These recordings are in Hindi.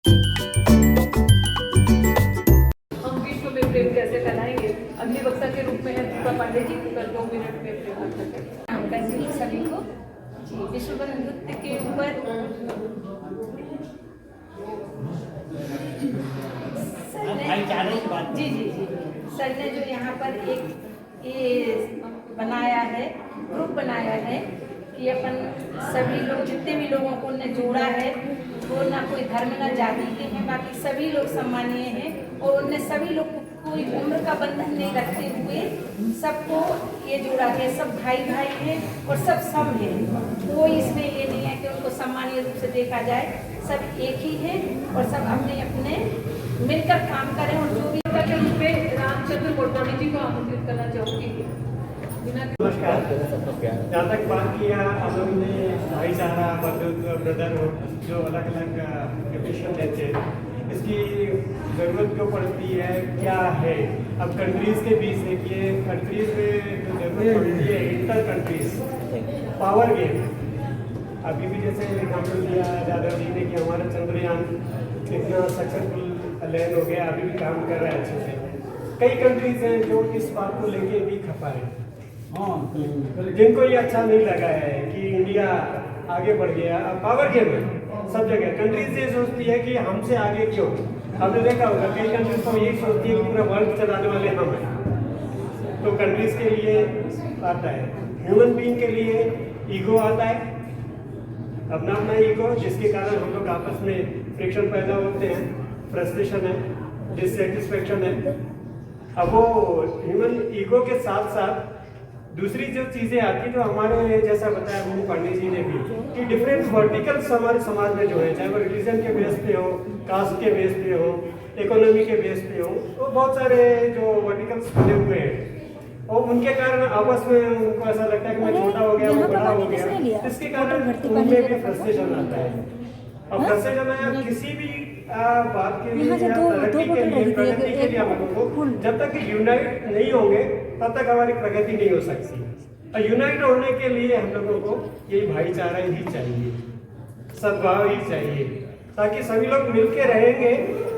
हम विश्व में प्रेम कैसे फैलाएंगे, अगली वक्ता के रूप में है दीपा पांडे जी, कर 2 मिनट में प्रयास करते हैं। सभी को जी विश्व नृत्य के ऊपर जी जी जी सर ने जो यहाँ पर एक ये बनाया है, ग्रुप बनाया है कि अपन सभी लोग, जितने भी लोगों को उन्हें जोड़ा है, वो ना कोई धर्म ना जाति के हैं, बाकी सभी लोग सम्मानीय हैं और उनने सभी लोग कोई उम्र का बंधन नहीं रखते हुए सबको ये जोड़ा है। सब भाई भाई हैं और सब सम हैं, कोई इसमें ये नहीं है कि उनको सम्मानीय रूप से देखा जाए। सब एक ही हैं और सब अपने अपने मिलकर काम करें और जो भी के रूप में रामचंद्र मोटवानी जी को आमंत्रित करना चाहूँगी। नमस्कार। जहाँ तक बात किया हम लोग ने भाईचारा, बंधुत्व, ब्रदरहुड जो अलग अलग डिफिनेशन देते हैं, इसकी ज़रूरत क्यों पड़ती है, क्या है। अब कंट्रीज़ के बीच देखिए, कंट्रीज़ में जो ज़रूरत पड़ती है इंटर कंट्रीज पावर गेम। अभी भी जैसे एग्जाम्पल दिया यादव जी ने कि हमारा चंद्रयान इतना सक्सेसफुल लैंड हो गया, अभी भी काम कर रहा है अच्छे से। कई कंट्रीज हैं जो इस बात को लेके भी खपा है, जिनको ये अच्छा नहीं लगा है कि इंडिया आगे बढ़ गया। पावर गेम है सब जगह, कंट्रीज ये सोचती है कि हमसे आगे क्यों। आपने देखा होगा कई कंट्रीज तो यही सोचती है कि पूरा वर्ल्ड चलाने वाले हम हैं। तो कंट्रीज के लिए आता है, ह्यूमन बीइंग के लिए ईगो आता है, अपना अपना ईगो, जिसके कारण हम लोग आपस में फ्रिक्शन पैदा होते हैं, फ्रस्ट्रेशन है, डिससेटिस्फेक्शन है। अब वो ह्यूमन ईगो के साथ साथ दूसरी जो चीज़ें आती तो हमारे जैसा बताया मनु पांडे जी ने भी कि डिफरेंट वर्टिकल्स हमारे समाज में जो है, चाहे वो रिलीजन के बेस पे हो, कास्ट के बेस पे हो, इकोनॉमी के बेस पे हो, तो बहुत सारे जो वर्टिकल्स बने हुए हैं और उनके कारण आपस में उनको ऐसा लगता है कि मैं छोटा हो गया, वो बड़ा हो गया। इसके कारण उनमें भी फ्रस्ट्रेशन आता है। अब फ्रस्ट्रेशन आया किसी भी बात के लिए या तरक्की के लिए, प्रगति के लिए हम लोगों को जब तक यूनाइट नहीं होंगे तब तक हमारी प्रगति नहीं हो सकती। और यूनाइट होने के लिए हम लोगों को यही भाईचारा ही चाहिए, सद्भाव ही चाहिए, ताकि सभी लोग मिलके रहेंगे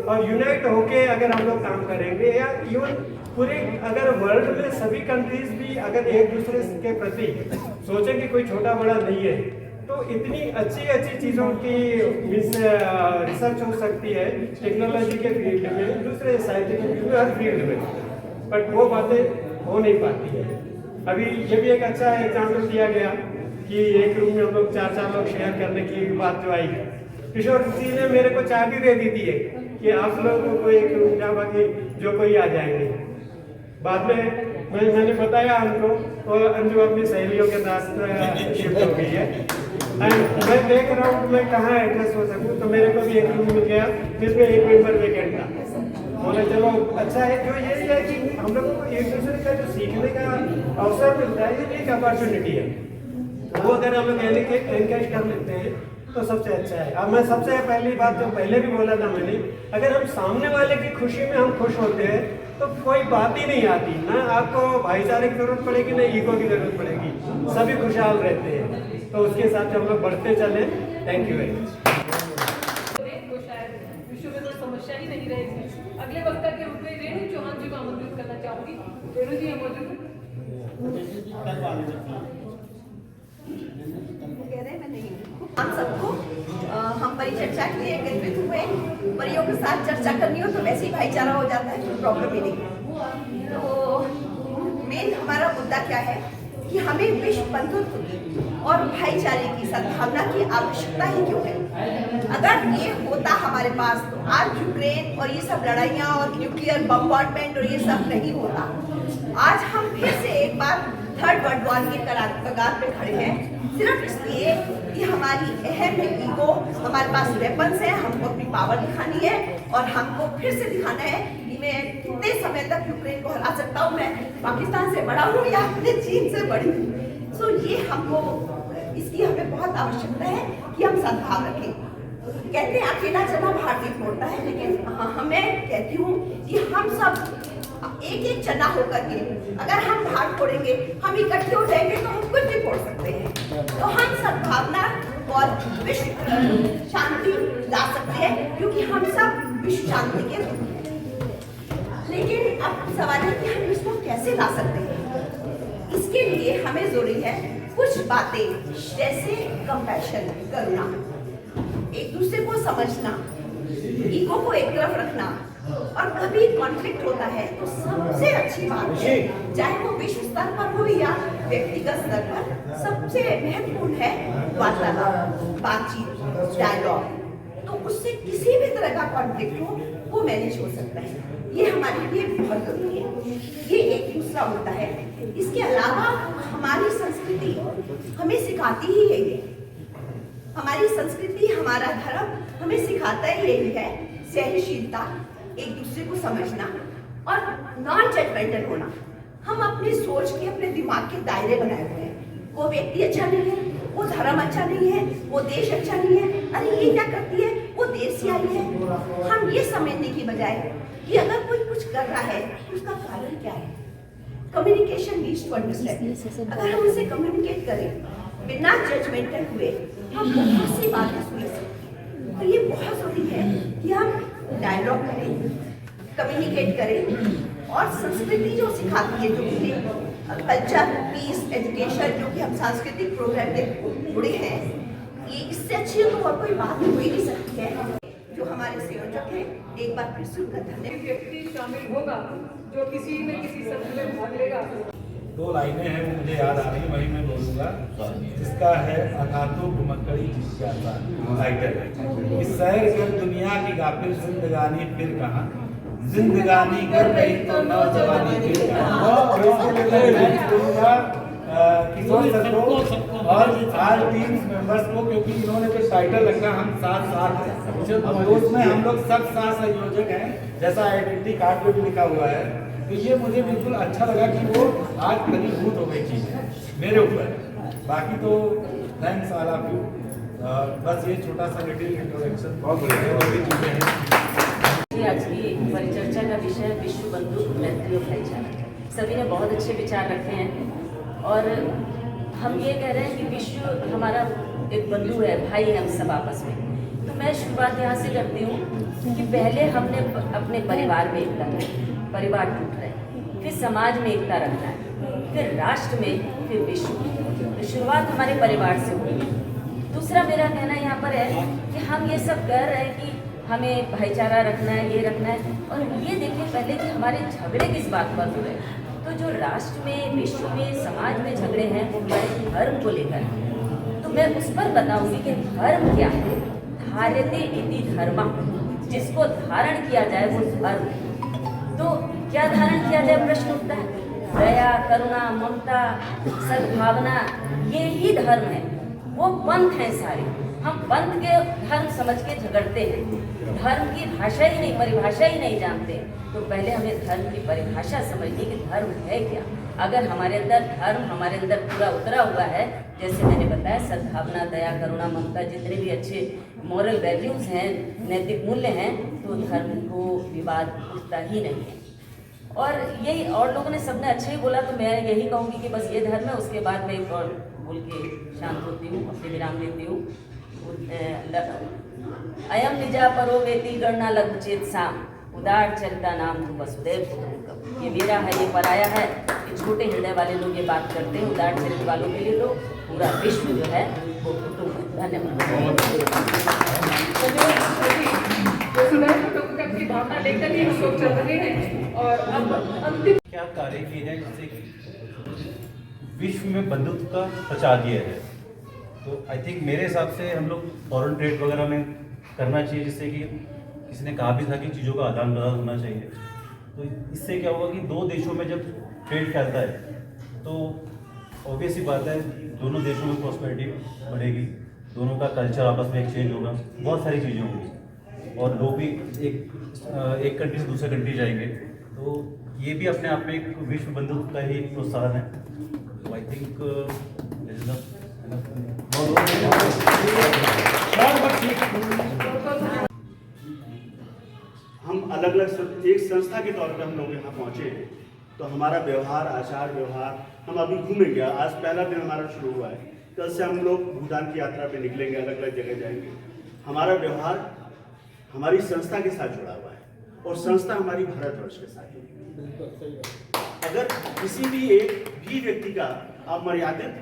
और यूनाइट होके अगर हम लोग काम करेंगे, या इवन पूरे अगर वर्ल्ड में सभी कंट्रीज भी अगर एक दूसरे के प्रति सोचें कि कोई छोटा बड़ा नहीं है, तो इतनी अच्छी अच्छी चीज़ों की रिसर्च हो सकती है टेक्नोलॉजी के फील्ड में, दूसरे साइंटिफिक फील्ड में, हर फील्ड में। बट वो बातें हो नहीं पाती है। अभी ये भी एक अच्छा एग्जाम्पल दिया गया कि एक रूम में हम लोग 4 लोग शेयर करने की बात जो आई, किशोर जी ने मेरे को चाबी दे दी थी कि आप लोगों को एक रूम जा बाकी जो कोई आ जाएंगे। बाद में मैंने बताया उनको, और अंजू अपनी सहेलियों के साथ शिफ्ट हो गई है। मैं देख रहा हूँ मैं कहाँ एडजस्ट हो सकूँ, तो मेरे को भी एक रूम मिल गया जिसमें एक मेंबर वेकेंट था। बोले चलो अच्छा है। जो ये है कि हम लोगों को एक दूसरे का जो सीखने का अवसर मिलता है, ये एक अपॉर्चुनिटी है, वो अगर हम लोग एनकरेज कर लेते हैं तो सबसे अच्छा है। अब मैं सबसे पहली बात जो पहले भी बोला था मैंने, अगर हम सामने वाले की खुशी में हम खुश होते हैं तो कोई बात ही नहीं आती, ना आपको भाईचारे की जरूरत पड़ेगी, ना ईगो की जरूरत पड़ेगी, सभी खुशहाल रहते हैं। तो उसके हिसाब से हम लोग बढ़ते चले। Thank you very much. तो शायद विश्व में कोई समस्या ही नहीं रहेगी। अगले वक्ता के रूप में रेणु चौहान जी को आमंत्रित करना चाहूंगी। रेणु जी मौजूद हम सबको हम परिचर्चा के लिए एकत्रित हुए, परियों के साथ चर्चा करनी हो तो वैसे ही भाईचारा हो जाता है, कोई प्रॉब्लम ही नहीं। तो मेन हमारा मुद्दा क्या है कि हमें विश्व बंधुत्व की और भाईचारे की सद्भावना की आवश्यकता ही क्यों है। अगर ये होता हमारे पास तो आज यूक्रेन और ये सब लड़ाइयाँ और न्यूक्लियर बम्बार्डमेंट और ये सब नहीं होता। आज हम फिर से एक बार थर्ड वर्ल्ड वॉर के कगार पे खड़े हैं, सिर्फ इसलिए कि हमारी अहम ईगो, हमारे पास वेपन्स हैं, हमको अपनी पावर दिखानी है और हमको फिर से दिखाना है कि मैं कितने समय तक यूक्रेन को हरा सकता हूँ, मैं पाकिस्तान से बड़ा हूँ या अपने चीन से बड़ी हूँ। सो ये हमको, इसकी हमें बहुत आवश्यकता है कि हम सद्भाव रखें। कहते हैं अकेला चना भार नहीं फोड़ता है, लेकिन हमें कहती हूँ कि हम सब एक एक चना होकर के अगर हम भाग फोड़ेंगे, हम इकट्ठे हो जाएंगे तो हम कुछ भी फोड़ सकते हैं। तो हम सद्भावना और विश्व शांति ला सकते हैं, क्योंकि हम सब विश्व शांति के हैं। लेकिन अब सवाल है कि हम इसको कैसे ला सकते हैं। इसके लिए हमें जरूरी है कुछ बातें, जैसे कंपैशन, करुणा, एक दूसरे को समझना, ईगो को एक तरफ रखना, और कभी कॉन्फ्लिक्ट होता है तो सबसे अच्छी बात है, चाहे वो विश्व स्तर पर हो या व्यक्तिगत स्तर पर, सबसे महत्वपूर्ण है वार्तालाप, बातचीत, डायलॉग। तो उससे किसी भी तरह का कॉन्फ्लिक्ट हो वो मैनेज हो सकता है। ये हमारे लिए बहुत जरूरी है। ये एक दूसरा होता है। इसके अलावा हमारी संस्कृति हमें सिखाती ही यही है। हमारी संस्कृति, हमारा धर्म हमें सिखाता ही यही है, सहनशीलता, एक दूसरे को समझना और नॉन जजमेंटल होना। हम अपनी सोच के, अपने दिमाग के दायरे बनाए हुए हैं। वो व्यक्ति अच्छा नहीं है, वो धर्म अच्छा नहीं है, वो देश अच्छा नहीं है, अरे ये क्या करती है, वो देश से आई है। हम ये समझने की बजाय कि अगर कोई कुछ कर रहा है तो उसका कारण क्या है। Communication needs to understand. अगर हम उसे कम्युनिकेट करें बिना जजमेंटल हुए, हम बहुत सी बातें सुन सकते हैं। तो ये बहुत जरूरी है कि हम डायलॉग करें, कम्युनिकेट करें, और संस्कृति जो सिखाती है, जो भी कल्चर, पीस, एजुकेशन, जो कि हम सांस्कृतिक प्रोग्राम में जुड़े हैं, ये इससे अच्छी तो और कोई बात हो ही नहीं सकती है। जो हमारे संयोजक हैं, एक बार फिर सुनकर धन्यवाद। व्यक्ति शामिल होगा जो किसी न किसी सत्र में भाग लेगा। 2 लाइनें हैं वो मुझे याद आ रही, वही मैं बोलूँगा, जिसका है अनाथो घुमक्कड़ी जिज्ञासा टाइटल। इस सैर कर दुनिया की गाफिल जिंदगानी फिर कहाँ, जिंदगानी कर रही तो नौजवानी फिर कहाँ। मैं बोलूँगा किशोर सर को और आज टीम मेंबर्स को, क्योंकि इन्होंने जो टाइटल रखा, हम साथ हैं, और उसमें हम लोग सब साथ संयोजक हैं, जैसा आइडेंटिटी कार्ड पे भी लिखा हुआ है। तो ये मुझे बिल्कुल अच्छा लगा कि वो आज फलीभूत हो गई चीज़ मेरे ऊपर। बाकी तो थैंक्स ऑल ऑफ यू। बस ये छोटा सा लिटिल इंट्रोडक्शन, बहुत बढ़िया और भी चीज़ें हैं। आज की परिचर्चा का विषय विश्व बंधु मैत्री और भाईचारा। सभी ने बहुत अच्छे विचार रखे हैं, और हम ये कह रहे हैं कि विश्व हमारा एक बंधु है, भाई है हम सब आपस में। तो मैं शुरुआत यहाँ से करती हूँ कि पहले हमने अपने परिवार में एकता रखी, परिवार टूट रहे, फिर समाज में एकता रखना है, फिर राष्ट्र में, फिर विश्व में। तो शुरुआत हमारे परिवार से हुई। दूसरा मेरा कहना यहाँ पर है कि हम ये सब कह रहे हैं कि हमें भाईचारा रखना है, ये रखना है, और ये देखिए पहले कि हमारे झगड़े किस बात पर हुए। तो जो राष्ट्र में, विश्व में, समाज में झगड़े हैं वो हमारे धर्म को लेकर है। तो मैं उस पर बताऊंगी कि धर्म क्या है। धार्यते इति धर्म, जिसको धारण किया जाए वो धर्म। तो क्या धारण किया जाए, प्रश्न उठता है। दया, करुणा, ममता, सद्भावना, ये ही धर्म है। वो पंथ हैं सारे। हम पंथ के धर्म समझ के झगड़ते हैं, धर्म की भाषा ही नहीं, परिभाषा ही नहीं जानते। तो पहले हमें धर्म की परिभाषा समझनी कि धर्म है क्या। अगर हमारे अंदर धर्म हमारे अंदर पूरा उतरा हुआ है, जैसे मैंने बताया, सद्भावना, दया, करुणा, ममता, जितने भी अच्छे मॉरल वैल्यूज़ हैं, नैतिक मूल्य हैं, तो धर्म को विवाद उठता ही नहीं है। और यही, और लोगों ने सबने अच्छा ही बोला, तो मैं यही कहूँगी कि बस ये धर्म है। उसके बाद मैं एक और बोल के शांत होती हूँ, अपने विराम देती हूँ। अयम निजा परो वेति गणना लघु चेत साम, उदार चरिता नाम तू वसुदेव कुटुंबकम। ये मेरा है, ये पराया है। ये छोटे हृदय वाले लोग ये बात करते हैं। उदार चरित्र वालों के लिए तो पूरा विश्व जो है वो कुटुंब है। धन्यवाद। वसुधैव कुटुंबकम की भावना लेकर ही हम लोग चल रहे हैं। और अब अंतिम क्या कार्य किए हैं जिससे कि विश्व में बंधुत्व का प्रचार किया है। तो आई थिंक मेरे हिसाब से हम लोग फॉरेन ट्रेड वगैरह में करना चाहिए, जिससे कि किसी ने कहा भी था कि चीज़ों का आदान प्रदान होना चाहिए। तो इससे क्या होगा कि 2 देशों में जब ट्रेड फैलता है तो ऑब्वियस ही बात है, दोनों देशों में प्रॉस्पेरिटी बढ़ेगी, दोनों का कल्चर आपस में एक्सचेंज होगा, बहुत सारी चीज़ें होंगी, और लोग भी एक कंट्री से दूसरे कंट्री जाएंगे। तो ये भी अपने आप में एक विश्व बंधुत्व का ही प्रोत्साहन है। तो आई थिंक हम अलग अलग एक संस्था के तौर पे हम लोग यहाँ पहुँचे हैं, तो हमारा व्यवहार, आचार व्यवहार, हम अभी घूमेंगे, आज पहला दिन हमारा शुरू हुआ है, कल से हम लोग भूटान की यात्रा पे निकलेंगे, अलग अलग जगह जाएंगे। हमारा व्यवहार हमारी संस्था के साथ जुड़ा हुआ है और संस्था हमारी भारतवर्ष के साथ जुड़ी है। अगर किसी भी एक भी व्यक्ति का अमर्यादित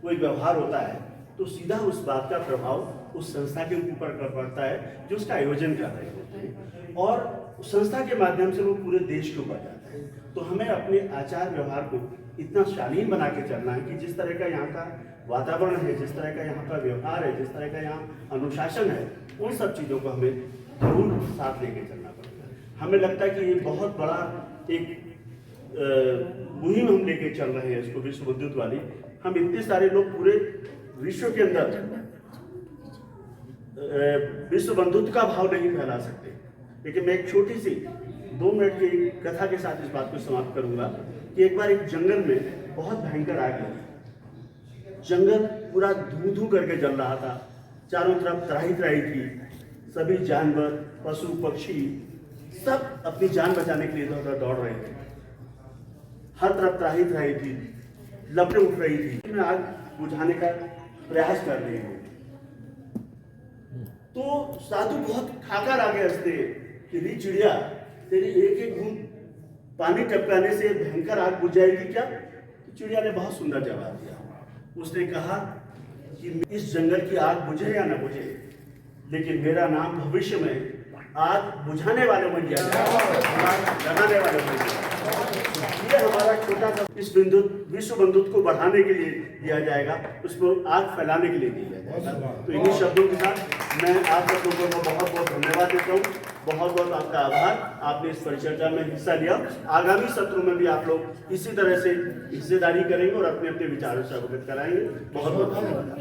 कोई व्यवहार होता है तो सीधा उस बात का प्रभाव उस संस्था के ऊपर पड़ता है जो उसका आयोजन कर रहे होते हैं, और उस संस्था के माध्यम से वो पूरे देश के ऊपर जाता है। तो हमें अपने आचार व्यवहार को इतना शालीन बना के चलना है कि जिस तरह का यहाँ का वातावरण है, जिस तरह का यहाँ का व्यवहार है, जिस तरह का यहाँ अनुशासन है, उन सब चीज़ों को हमें जरूर साथ लेके चलना पड़ेगा। हमें लगता है कि ये बहुत बड़ा एक मुहिम हम लेके चल रहे हैं इसको, विश्व बंधुत्व वाली। हम इतने सारे लोग पूरे विश्व के अंदर विश्व बंधुत्व का भाव नहीं फैला सकते, लेकिन मैं एक छोटी सी 2 मिनट की कथा के साथ इस बात को समाप्त करूंगा कि एक बार एक जंगल में बहुत भयंकर आग लगी। जंगल पूरा धू धू करके जल रहा था, चारों तरफ त्राही त्राही थी, सभी जानवर, पशु पक्षी सब अपनी जान बचाने के लिए इधर उधर दौड़ रहे थे। हर तरफ त्राही त्राही थी, लपटें उठ रही थी। मैं आग बुझाने का प्रयास कर रही हूँ तो साधु बहुत खाकर आगे हंसते कि री चिड़िया, तेरी एक एक बूंद पानी टपकाने से भयंकर आग बुझ जाएगी क्या? तो चिड़िया ने बहुत सुंदर जवाब दिया। उसने कहा कि इस जंगल की आग बुझे या न बुझे, लेकिन मेरा नाम भविष्य में आग बुझाने वाले बन गया, आग लगाने वाले बन गया। ये हमारा छोटा सा इस विश्व बंधुत्व को बढ़ाने के लिए दिया जाएगा, उसको आग फैलाने के लिए दिया जाएगा। तो इन्हीं शब्दों के साथ मैं आप सब लोगों को बहुत बहुत धन्यवाद देता हूँ, बहुत बहुत आपका आभार। आपने इस परिचर्चा में हिस्सा लिया। आगामी सत्रों में भी आप लोग इसी तरह से हिस्सेदारी करेंगे और अपने अपने विचारों से अवगत कराएंगे। बहुत बहुत धन्यवाद।